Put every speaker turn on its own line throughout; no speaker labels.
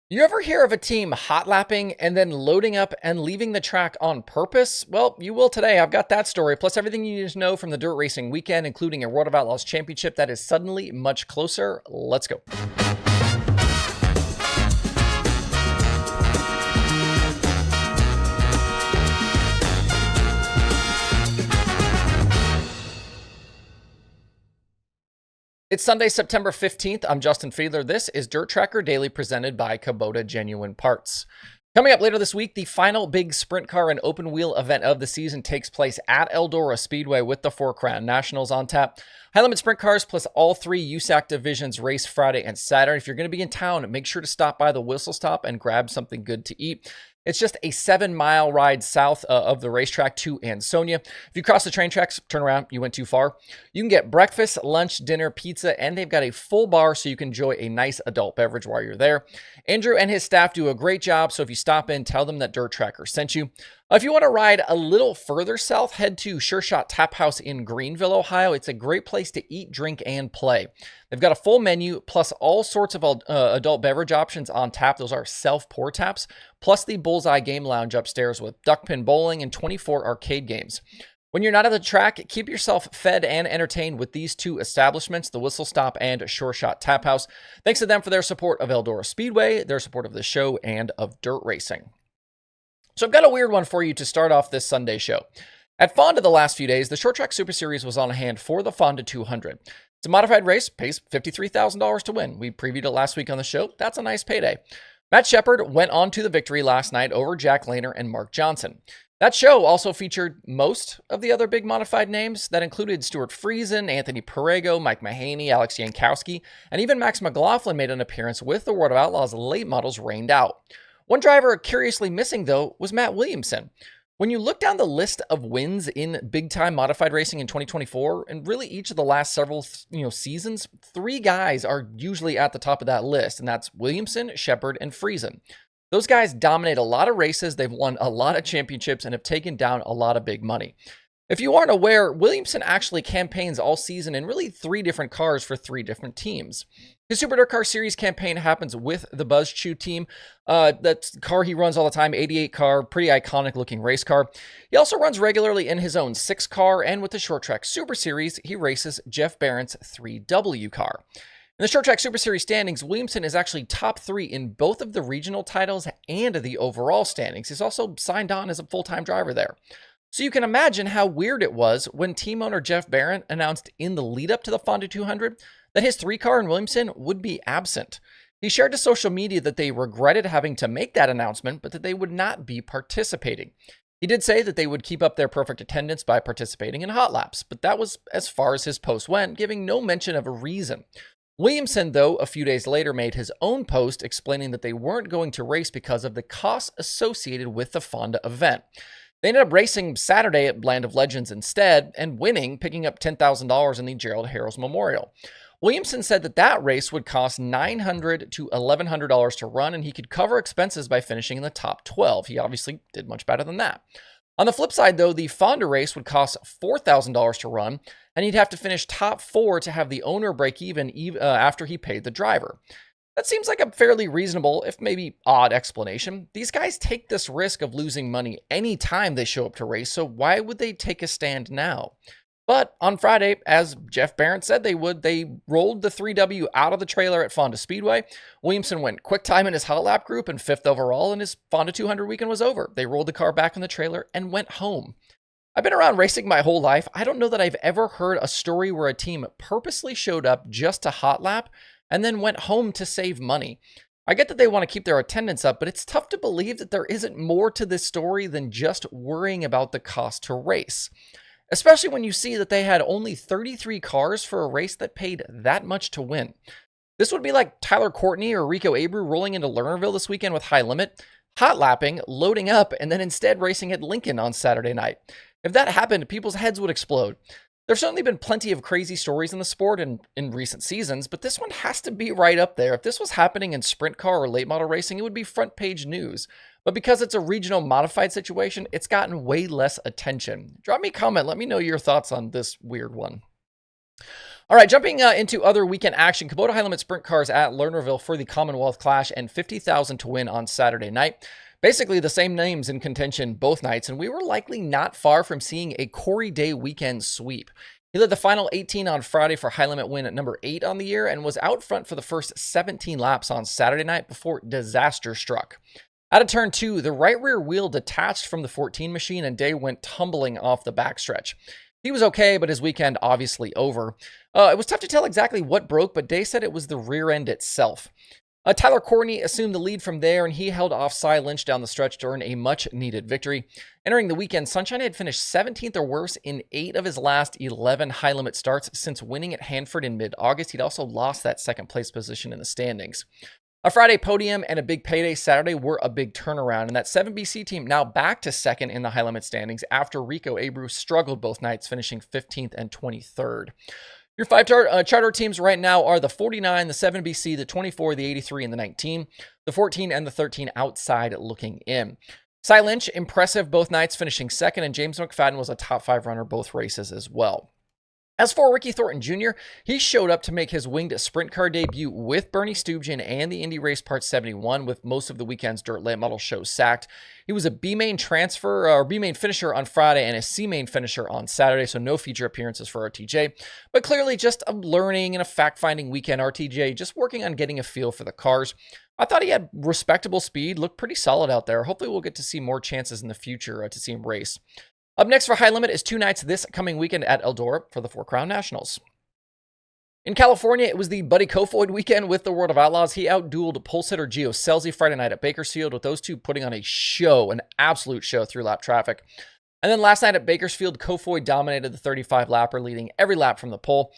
You ever hear of a team hot lapping and then loading up and leaving the track on purpose? Well, you will today. I've got that story, plus everything you need to know from the dirt racing weekend, including a World of Outlaws championship that is suddenly much closer. Let's go. It's Sunday, September 15th. I'm Justin Fiedler. This is DIRTRACKR Daily presented by Kubota Genuine Parts. Coming up later this week, the final big sprint car and open wheel event of the season takes place at Eldora Speedway with the Four Crown Nationals on tap. High limit sprint cars plus all three USAC divisions race Friday and Saturday. If you're going to be in town, make sure to stop by the whistle stop and grab something good to eat. It's just a 7-mile ride south of the racetrack to Ansonia. If you cross the train tracks, turn around, you went too far. You can get breakfast, lunch, dinner, pizza, and they've got a full bar so you can enjoy a nice adult beverage while you're there. Andrew and his staff do a great job, so if you stop in, tell them that DIRTRACKR sent you. If you want to ride a little further south, head to Sure Shot Tap House in Greenville, Ohio. It's a great place to eat, drink, and play. They've got a full menu, plus all sorts of adult beverage options on tap. Those are self-pour taps, plus the Bullseye Game Lounge upstairs with duckpin bowling and 24 arcade games. When you're not at the track, keep yourself fed and entertained with these two establishments, the Whistle Stop and Sure Shot Tap House. Thanks to them for their support of Eldora Speedway, their support of the show, and of dirt racing. So I've got a weird one for you to start off this Sunday show. At Fonda the last few days, the Short Track Super Series was on hand for the Fonda 200. It's a modified race, pays $53,000 to win. We previewed it last week on the show. That's a nice payday. Matt Shepard went on to the victory last night over Jack Lehner and Mark Johnson. That show also featured most of the other big modified names that included Stuart Friesen, Anthony Perego, Mike Mahaney, Alex Yankowski, and even Max McLaughlin made an appearance with the World of Outlaws late models rained out. One driver curiously missing, though, was Mat Williamson. When you look down the list of wins in big-time modified racing in 2024, and really each of the last several seasons, three guys are usually at the top of that list, and that's Williamson, Shepard, and Friesen. Those guys dominate a lot of races, they've won a lot of championships, and have taken down a lot of big money. If you aren't aware, Williamson actually campaigns all season in really three different cars for three different teams. His Super Dirt Car Series campaign happens with the Buzz Chew team. That's the car he runs all the time, 88 car, pretty iconic looking race car. He also runs regularly in his own 6 car, and with the Short Track Super Series, he races Jeff Barrett's 3W car. In the Short Track Super Series standings, Williamson is actually top 3 in both of the regional titles and the overall standings. He's also signed on as a full-time driver there. So you can imagine how weird it was when team owner Jeff Barrett announced in the lead up to the Fonda 200 that his 3-car in Williamson would be absent. He shared to social media that they regretted having to make that announcement, but that they would not be participating. He did say that they would keep up their perfect attendance by participating in hot laps, but that was as far as his post went, giving no mention of a reason. Williamson, though, a few days later made his own post explaining that they weren't going to race because of the costs associated with the Fonda event. They ended up racing Saturday at Land of Legends instead and winning, picking up $10,000 in the Gerald Harrells Memorial. Williamson said that that race would cost $900 to $1,100 to run, and he could cover expenses by finishing in the top 12. He obviously did much better than that. On the flip side, though, the Fonda race would cost $4,000 to run, and he'd have to finish top 4 to have the owner break even after he paid the driver. That seems like a fairly reasonable, if maybe odd, explanation. These guys take this risk of losing money anytime they show up to race, so why would they take a stand now? But on Friday, as Jeff Barrett said they would, they rolled the 3W out of the trailer at Fonda Speedway. Williamson went quick time in his hot lap group and 5th overall, and his Fonda 200 weekend was over. They rolled the car back in the trailer and went home. I've been around racing my whole life. I don't know that I've ever heard a story where a team purposely showed up just to hot lap and then went home to save money. I get that they want to keep their attendance up, but it's tough to believe that there isn't more to this story than just worrying about the cost to race. Especially when you see that they had only 33 cars for a race that paid that much to win. This would be like Tyler Courtney or Rico Abreu rolling into Lernerville this weekend with high limit, hot lapping, loading up, and then instead racing at Lincoln on Saturday night. If that happened, people's heads would explode. There's certainly been plenty of crazy stories in the sport in recent seasons, but this one has to be right up there. If this was happening in sprint car or late model racing, it would be front page news. But because it's a regional modified situation, it's gotten way less attention. Drop me a comment. Let me know your thoughts on this weird one. All right, jumping into other weekend action, Kubota High Limit Sprint Cars at Lernerville for the Commonwealth Clash and $50,000 to win on Saturday night. Basically the same names in contention both nights, and we were likely not far from seeing a Corey Day weekend sweep. He led the final 18 on Friday for High Limit win at number 8 on the year and was out front for the first 17 laps on Saturday night before disaster struck. Out of turn 2, the right rear wheel detached from the 14 machine and Day went tumbling off the backstretch. He was okay, but his weekend obviously over. It was tough to tell exactly what broke, but Day said it was the rear end itself. Tyler Courtney assumed the lead from there, and he held off Cy Lynch down the stretch to earn a much-needed victory. Entering the weekend, Sunshine had finished 17th or worse in 8 of his last 11 high-limit starts since winning at Hanford in mid-August. He'd also lost that second-place position in the standings. A Friday podium and a big payday Saturday were a big turnaround, and that 7BC team now back to second in the high-limit standings after Rico Abreu struggled both nights, finishing 15th and 23rd. Your 5 charter teams right now are the 49, the 7BC, the 24, the 83, and the 19. The 14 and the 13 outside looking in. Cy Lynch, impressive both nights, finishing second, and James McFadden was a top 5 runner both races as well. As for Ricky Thornton Jr., he showed up to make his winged sprint car debut with Bernie Stubjan and the Indy Race Part 71, with most of the weekend's dirt late model shows sacked. He was a B-main finisher on Friday and a C-main finisher on Saturday, so no feature appearances for RTJ. But clearly just a learning and a fact-finding weekend. RTJ just working on getting a feel for the cars. I thought he had respectable speed, looked pretty solid out there. Hopefully we'll get to see more chances in the future to see him race. Up next for High Limit is 2 nights this coming weekend at Eldora for the 4 Crown Nationals. In California, it was the Buddy Kofoid weekend with the World of Outlaws. He outdueled pulse hitter Gio Scelzi Friday night at Bakersfield, with those two putting on a show, an absolute show through lap traffic. And then last night at Bakersfield, Kofoid dominated the 35-lapper, leading every lap from the pole.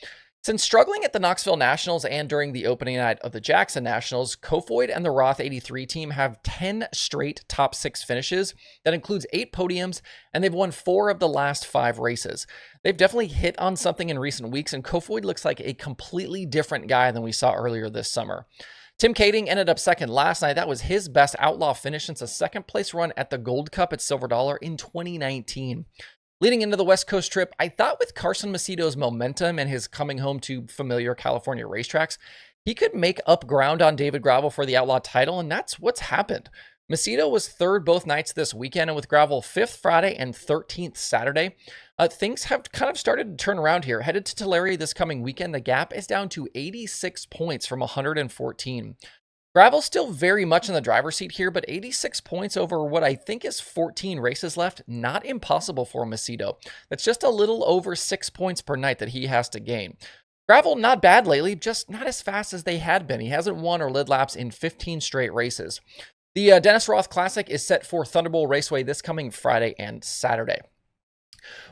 Since struggling at the Knoxville Nationals and during the opening night of the Jackson Nationals, Kofoid and the Roth 83 team have 10 straight top 6 finishes. That includes 8 podiums, and they've won 4 of the last 5 races. They've definitely hit on something in recent weeks, and Kofoid looks like a completely different guy than we saw earlier this summer. Tim Kading ended up second last night. That was his best outlaw finish since a second-place run at the Gold Cup at Silver Dollar in 2019. Leading into the West Coast trip, I thought with Carson Macedo's momentum and his coming home to familiar California racetracks, he could make up ground on David Gravel for the Outlaw title, and that's what's happened. Macedo was 3rd both nights this weekend, and with Gravel 5th Friday and 13th Saturday, things have kind of started to turn around here. Headed to Tulare this coming weekend, the gap is down to 86 points from 114. Gravel's still very much in the driver's seat here, but 86 points over what I think is 14 races left, not impossible for Macedo. That's just a little over 6 points per night that he has to gain. Gravel, not bad lately, just not as fast as they had been. He hasn't won or led laps in 15 straight races. The Dennis Roth Classic is set for Thunderbolt Raceway this coming Friday and Saturday.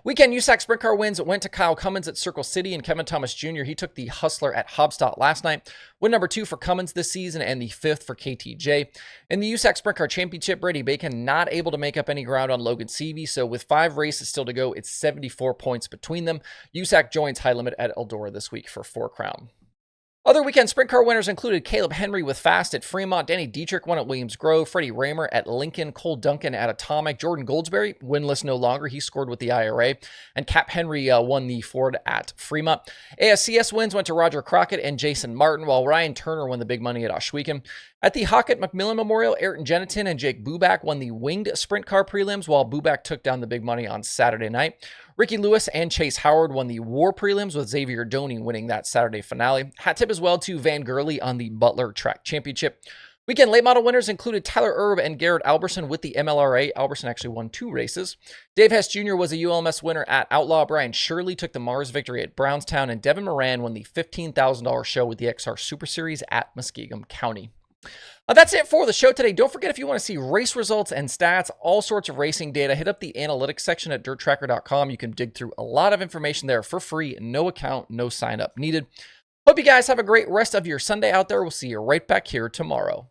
Weekend USAC Sprint Car wins went to Kyle Cummins at Circle City and Kevin Thomas Jr. He took the Hustler at Hobstadt last night. Win number 2 for Cummins this season and the 5th for KTJ. In the USAC Sprint Car Championship, Brady Bacon not able to make up any ground on Logan Seavey, so with 5 races still to go, it's 74 points between them. USAC joins High Limit at Eldora this week for 4 Crown. Other weekend sprint car winners included Caleb Henry with Fast at Fremont, Danny Dietrich won at Williams Grove, Freddie Raymer at Lincoln, Cole Duncan at Atomic, Jordan Goldsberry, winless no longer, he scored with the IRA, and Cap Henry won the Ford at Fremont. ASCS wins went to Roger Crockett and Jason Martin, while Ryan Turner won the big money at Oshwegan. At the Hockett McMillan Memorial, Ayrton Jenitin and Jake Buback won the winged sprint car prelims, while Buback took down the big money on Saturday night. Ricky Lewis and Chase Howard won the War prelims, with Xavier Doney winning that Saturday finale. Hat tip as well to Van Gurley on the Butler Track Championship. Weekend late model winners included Tyler Erb and Garrett Alberson with the MLRA. Alberson actually won 2 races. Dave Hess Jr. was a ULMS winner at Outlaw. Brian Shirley took the Mars victory at Brownstown, and Devin Moran won the $15,000 show with the XR Super Series at Muskingum County. That's it for the show today. Don't forget, if you want to see race results and stats, all sorts of racing data, hit up the analytics section at DIRTRACKR.com. You can dig through a lot of information there for free. No account, no sign up needed. Hope you guys have a great rest of your Sunday out there. We'll see you right back here tomorrow.